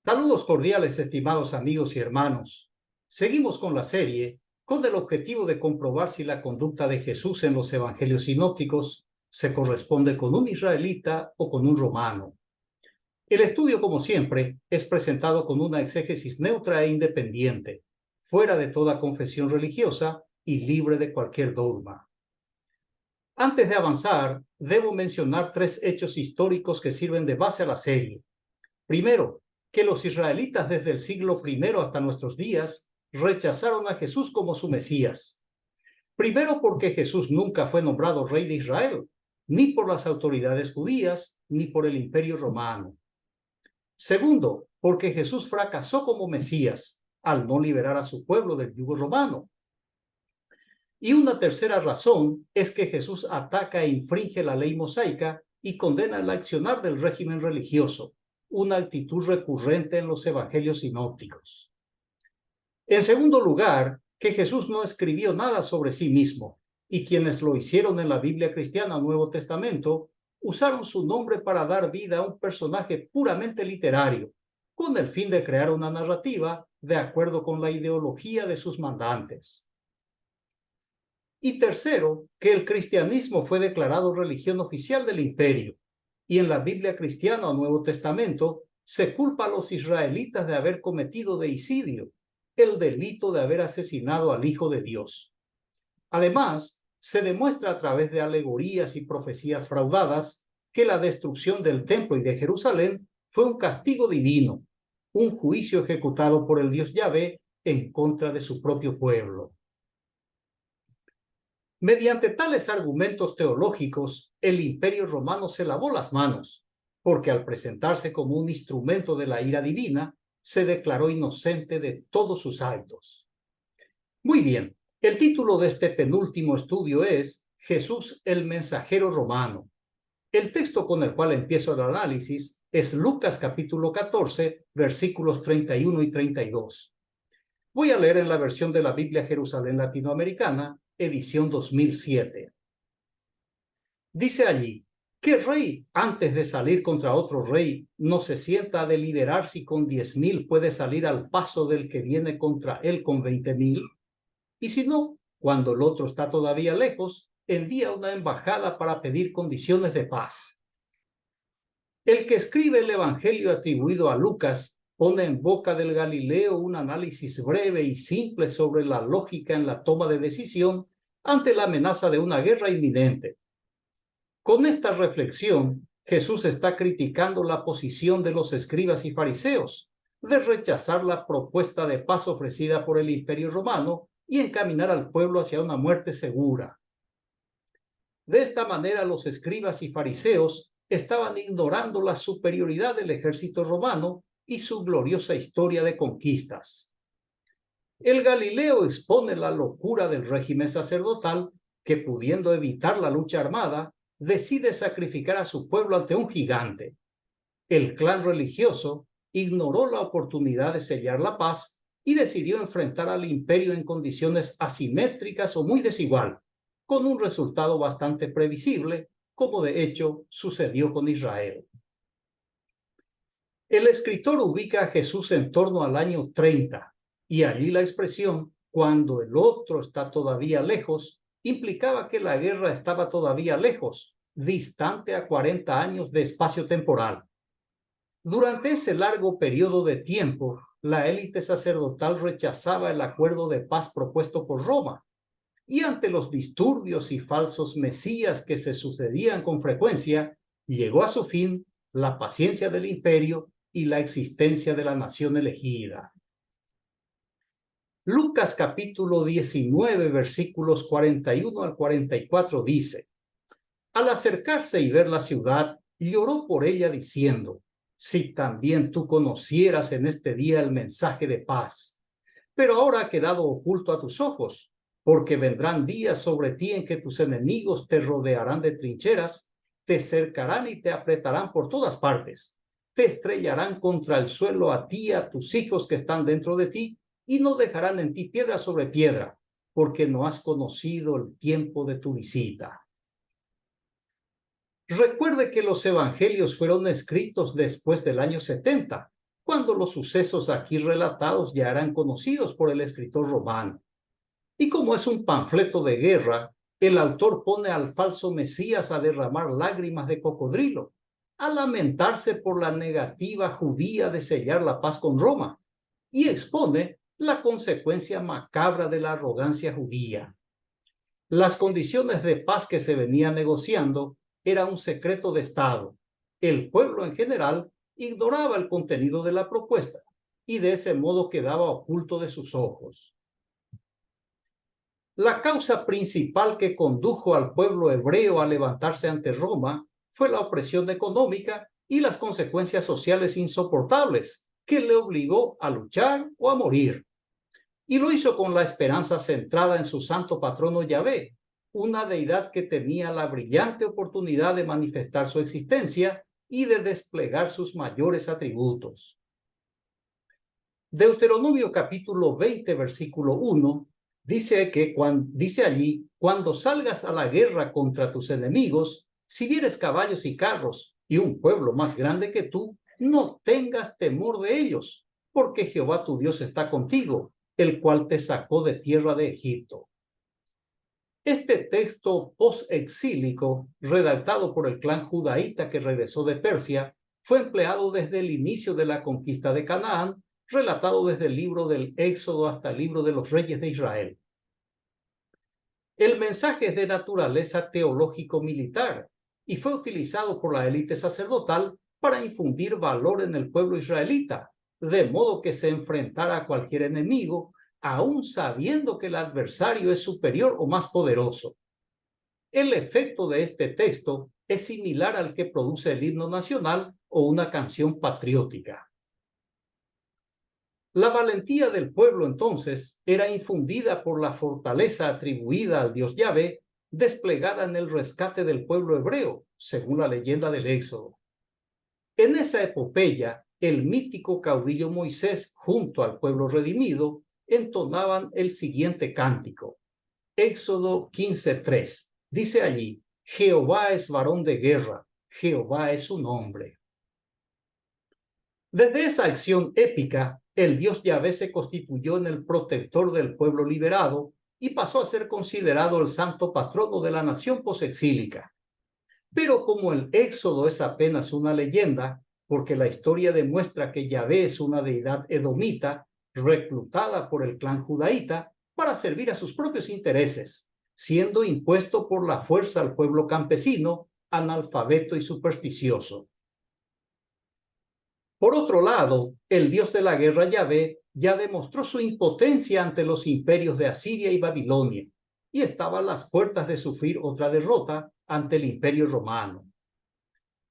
Saludos cordiales, estimados amigos y hermanos. Seguimos con la serie con el objetivo de comprobar si la conducta de Jesús en los evangelios sinópticos se corresponde con un israelita o con un romano. El estudio, como siempre, es presentado con una exégesis neutra e independiente, fuera de toda confesión religiosa y libre de cualquier dogma. Antes de avanzar, debo mencionar tres hechos históricos que sirven de base a la serie. Primero, que los israelitas desde el siglo I hasta nuestros días rechazaron a Jesús como su Mesías. Primero, porque Jesús nunca fue nombrado rey de Israel, ni por las autoridades judías, ni por el Imperio Romano. Segundo, porque Jesús fracasó como Mesías al no liberar a su pueblo del yugo romano. Y una tercera razón es que Jesús ataca e infringe la ley mosaica y condena el accionar del régimen religioso, una actitud recurrente en los evangelios sinópticos. En segundo lugar, que Jesús no escribió nada sobre sí mismo, y quienes lo hicieron en la Biblia cristiana Nuevo Testamento usaron su nombre para dar vida a un personaje puramente literario, con el fin de crear una narrativa de acuerdo con la ideología de sus mandantes. Y tercero, que el cristianismo fue declarado religión oficial del imperio, y en la Biblia cristiana o Nuevo Testamento se culpa a los israelitas de haber cometido deicidio, el delito de haber asesinado al Hijo de Dios. Además, se demuestra a través de alegorías y profecías fraudadas que la destrucción del templo y de Jerusalén fue un castigo divino, un juicio ejecutado por el Dios Yahvé en contra de su propio pueblo. Mediante tales argumentos teológicos, el Imperio Romano se lavó las manos, porque al presentarse como un instrumento de la ira divina, se declaró inocente de todos sus actos. Muy bien, el título de este penúltimo estudio es Jesús el mensajero romano. El texto con el cual empiezo el análisis es Lucas capítulo 14, versículos 31 y 32. Voy a leer en la versión de la Biblia Jerusalén Latinoamericana, edición 2007. Dice allí, ¿qué rey, antes de salir contra otro rey, no se sienta a deliberar si con 10,000 puede salir al paso del que viene contra él con 20,000? Y si no, cuando el otro está todavía lejos, envía una embajada para pedir condiciones de paz. El que escribe el evangelio atribuido a Lucas pone en boca del Galileo un análisis breve y simple sobre la lógica en la toma de decisión ante la amenaza de una guerra inminente. Con esta reflexión, Jesús está criticando la posición de los escribas y fariseos de rechazar la propuesta de paz ofrecida por el Imperio Romano y encaminar al pueblo hacia una muerte segura. De esta manera, los escribas y fariseos estaban ignorando la superioridad del ejército romano y su gloriosa historia de conquistas. El Galileo expone la locura del régimen sacerdotal que, pudiendo evitar la lucha armada, decide sacrificar a su pueblo ante un gigante. El clan religioso ignoró la oportunidad de sellar la paz y decidió enfrentar al imperio en condiciones asimétricas o muy desigual, con un resultado bastante previsible, como de hecho sucedió con Israel. El escritor ubica a Jesús en torno al año 30, y allí la expresión cuando el otro está todavía lejos implicaba que la guerra estaba todavía lejos, distante a 40 años de espacio temporal. Durante ese largo periodo de tiempo, la élite sacerdotal rechazaba el acuerdo de paz propuesto por Roma, y ante los disturbios y falsos mesías que se sucedían con frecuencia, llegó a su fin la paciencia del imperio y la existencia de la nación elegida. Lucas capítulo 19, versículos 41 al 44 dice, al acercarse y ver la ciudad, lloró por ella diciendo, si también tú conocieras en este día el mensaje de paz, pero ahora ha quedado oculto a tus ojos, porque vendrán días sobre ti en que tus enemigos te rodearán de trincheras, te cercarán y te apretarán por todas partes, te estrellarán contra el suelo a ti y a tus hijos que están dentro de ti, y no dejarán en ti piedra sobre piedra, porque no has conocido el tiempo de tu visita. Recuerde que los evangelios fueron escritos después del año 70, cuando los sucesos aquí relatados ya eran conocidos por el escritor romano. Y como es un panfleto de guerra, el autor pone al falso Mesías a derramar lágrimas de cocodrilo, a lamentarse por la negativa judía de sellar la paz con Roma, y expone la consecuencia macabra de la arrogancia judía. Las condiciones de paz que se venían negociando era un secreto de Estado. El pueblo en general ignoraba el contenido de la propuesta y de ese modo quedaba oculto de sus ojos. La causa principal que condujo al pueblo hebreo a levantarse ante Roma fue la opresión económica y las consecuencias sociales insoportables que le obligó a luchar o a morir. Y lo hizo con la esperanza centrada en su santo patrono Yahvé, una deidad que tenía la brillante oportunidad de manifestar su existencia y de desplegar sus mayores atributos. Deuteronomio capítulo 20, versículo 1, dice allí, cuando salgas a la guerra contra tus enemigos, si vieres caballos y carros y un pueblo más grande que tú, no tengas temor de ellos, porque Jehová tu Dios está contigo, el cual te sacó de tierra de Egipto. Este texto post-exílico, redactado por el clan judaíta que regresó de Persia, fue empleado desde el inicio de la conquista de Canaán, relatado desde el libro del Éxodo hasta el libro de los Reyes de Israel. El mensaje es de naturaleza teológico-militar y fue utilizado por la élite sacerdotal para infundir valor en el pueblo israelita, de modo que se enfrentara a cualquier enemigo, aún sabiendo que el adversario es superior o más poderoso. El efecto de este texto es similar al que produce el himno nacional o una canción patriótica. La valentía del pueblo entonces era infundida por la fortaleza atribuida al Dios Yahvé, desplegada en el rescate del pueblo hebreo, según la leyenda del Éxodo. En esa epopeya, el mítico caudillo Moisés junto al pueblo redimido entonaban el siguiente cántico. Éxodo 15:3. Dice allí, Jehová es varón de guerra, Jehová es su nombre. Desde esa acción épica, el Dios Yahvé se constituyó en el protector del pueblo liberado y pasó a ser considerado el santo patrono de la nación posexílica. Pero como el Éxodo es apenas una leyenda, porque la historia demuestra que Yahvé es una deidad edomita, reclutada por el clan judaíta para servir a sus propios intereses, siendo impuesto por la fuerza al pueblo campesino, analfabeto y supersticioso. Por otro lado, el dios de la guerra Yahvé ya demostró su impotencia ante los imperios de Asiria y Babilonia, y estaba a las puertas de sufrir otra derrota ante el imperio romano.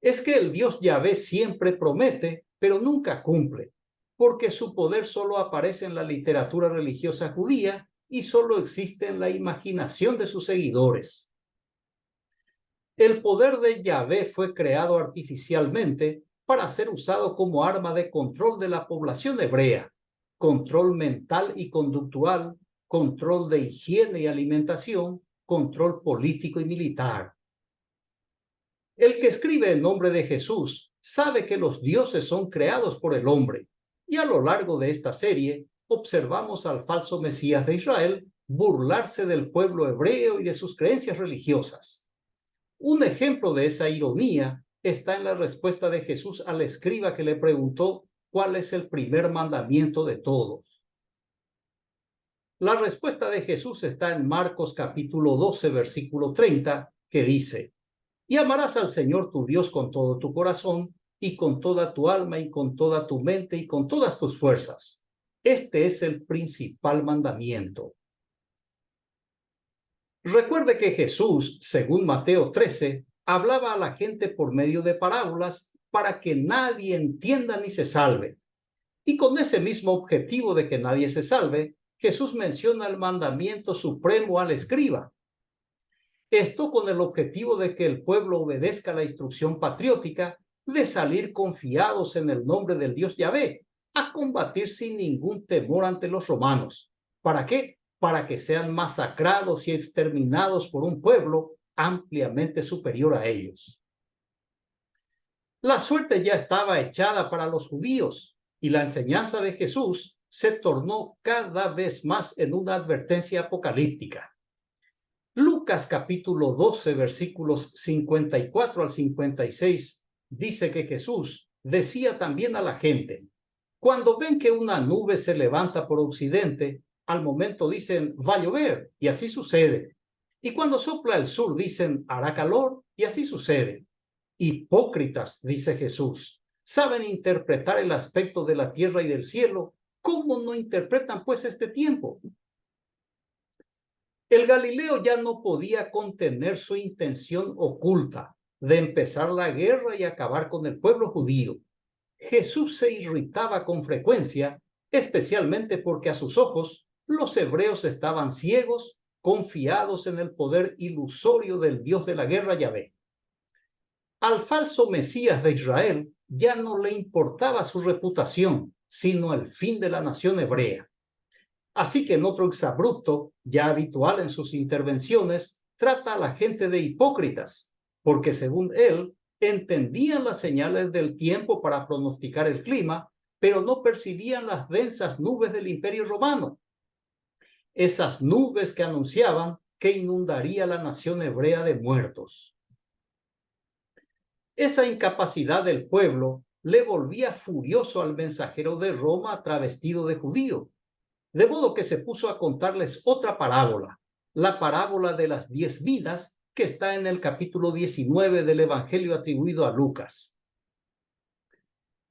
Es que el dios Yahvé siempre promete, pero nunca cumple, porque su poder solo aparece en la literatura religiosa judía y solo existe en la imaginación de sus seguidores. El poder de Yahvé fue creado artificialmente para ser usado como arma de control de la población hebrea, control mental y conductual, control de higiene y alimentación, control político y militar. El que escribe en nombre de Jesús sabe que los dioses son creados por el hombre, y a lo largo de esta serie observamos al falso Mesías de Israel burlarse del pueblo hebreo y de sus creencias religiosas. Un ejemplo de esa ironía está en la respuesta de Jesús al escriba que le preguntó cuál es el primer mandamiento de todos. La respuesta de Jesús está en Marcos capítulo 12, versículo 30, que dice, y amarás al Señor tu Dios con todo tu corazón y con toda tu alma y con toda tu mente y con todas tus fuerzas. Este es el principal mandamiento. Recuerde que Jesús, según Mateo 13, hablaba a la gente por medio de parábolas para que nadie entienda ni se salve. Y con ese mismo objetivo de que nadie se salve, Jesús menciona el mandamiento supremo al escriba. Esto con el objetivo de que el pueblo obedezca la instrucción patriótica de salir confiados en el nombre del Dios Yahvé, a combatir sin ningún temor ante los romanos. ¿Para qué? Para que sean masacrados y exterminados por un pueblo ampliamente superior a ellos. La suerte ya estaba echada para los judíos, y la enseñanza de Jesús se tornó cada vez más en una advertencia apocalíptica. Lucas capítulo 12, versículos 54 al 56, dice que Jesús decía también a la gente: cuando ven que una nube se levanta por occidente, al momento dicen, va a llover, y así sucede. Y cuando sopla el sur, dicen, hará calor, y así sucede. Hipócritas, dice Jesús, saben interpretar el aspecto de la tierra y del cielo. ¿Cómo no interpretan pues este tiempo? El Galileo ya no podía contener su intención oculta de empezar la guerra y acabar con el pueblo judío. Jesús se irritaba con frecuencia, especialmente porque a sus ojos los hebreos estaban ciegos, confiados en el poder ilusorio del Dios de la guerra Yahvé. Al falso Mesías de Israel ya no le importaba su reputación, sino el fin de la nación hebrea. Así que en otro exabrupto, ya habitual en sus intervenciones, trata a la gente de hipócritas, porque según él, entendían las señales del tiempo para pronosticar el clima, pero no percibían las densas nubes del Imperio Romano. Esas nubes que anunciaban que inundaría la nación hebrea de muertos. Esa incapacidad del pueblo le volvía furioso al mensajero de Roma travestido de judío, de modo que se puso a contarles otra parábola, la parábola de las 10 vidas, que está en el capítulo 19 del Evangelio atribuido a Lucas.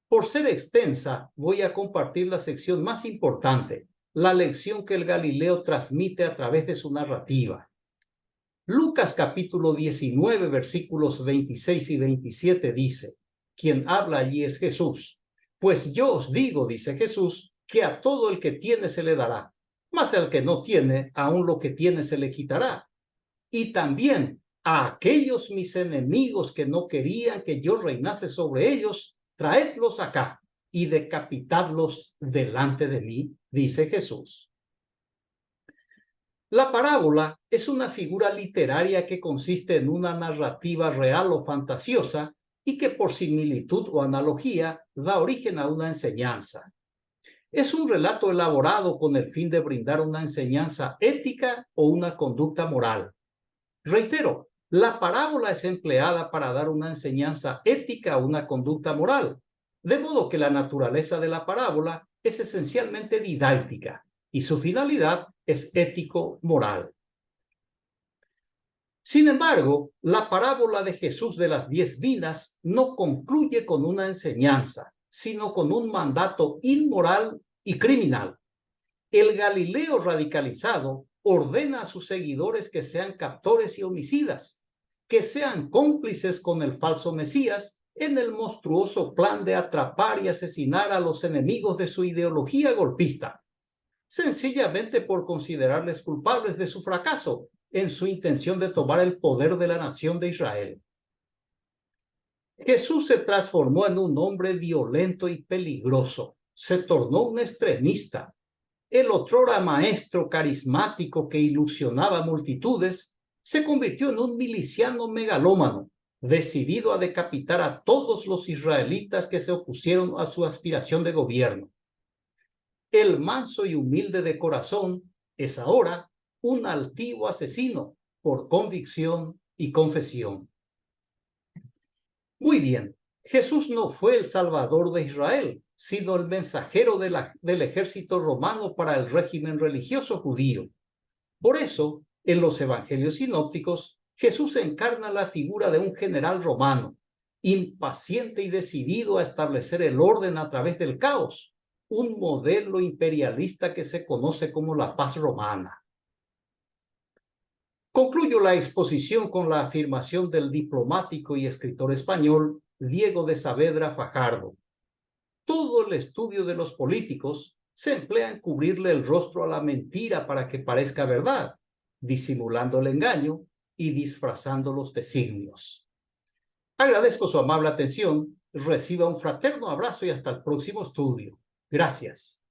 Por ser extensa, voy a compartir la sección más importante, la lección que el Galileo transmite a través de su narrativa. Lucas capítulo 19, versículos 26 y 27 dice, quien habla allí es Jesús. Pues yo os digo, dice Jesús, que a todo el que tiene se le dará, mas al que no tiene, aún lo que tiene se le quitará. Y también a aquellos mis enemigos que no querían que yo reinase sobre ellos, traedlos acá y decapitadlos delante de mí, dice Jesús. La parábola es una figura literaria que consiste en una narrativa real o fantasiosa y que por similitud o analogía da origen a una enseñanza. Es un relato elaborado con el fin de brindar una enseñanza ética o una conducta moral. Reitero, la parábola es empleada para dar una enseñanza ética o una conducta moral, de modo que la naturaleza de la parábola es esencialmente didáctica y su finalidad es ético-moral. Sin embargo, la parábola de Jesús de las 10 vidas no concluye con una enseñanza, sino con un mandato inmoral y criminal. El Galileo radicalizado ordena a sus seguidores que sean captores y homicidas, que sean cómplices con el falso Mesías en el monstruoso plan de atrapar y asesinar a los enemigos de su ideología golpista, sencillamente por considerarles culpables de su fracaso en su intención de tomar el poder de la nación de Israel. Jesús se transformó en un hombre violento y peligroso, se tornó un extremista. El otrora maestro carismático que ilusionaba multitudes se convirtió en un miliciano megalómano, decidido a decapitar a todos los israelitas que se opusieron a su aspiración de gobierno. El manso y humilde de corazón es ahora un altivo asesino por convicción y confesión. Muy bien, Jesús no fue el salvador de Israel, sino el mensajero del ejército romano para el régimen religioso judío. Por eso, en los evangelios sinópticos, Jesús encarna la figura de un general romano, impaciente y decidido a establecer el orden a través del caos, un modelo imperialista que se conoce como la paz romana. Concluyo la exposición con la afirmación del diplomático y escritor español Diego de Saavedra Fajardo. Todo el estudio de los políticos se emplea en cubrirle el rostro a la mentira para que parezca verdad, disimulando el engaño y disfrazando los designios. Agradezco su amable atención, reciba un fraterno abrazo y hasta el próximo estudio. Gracias.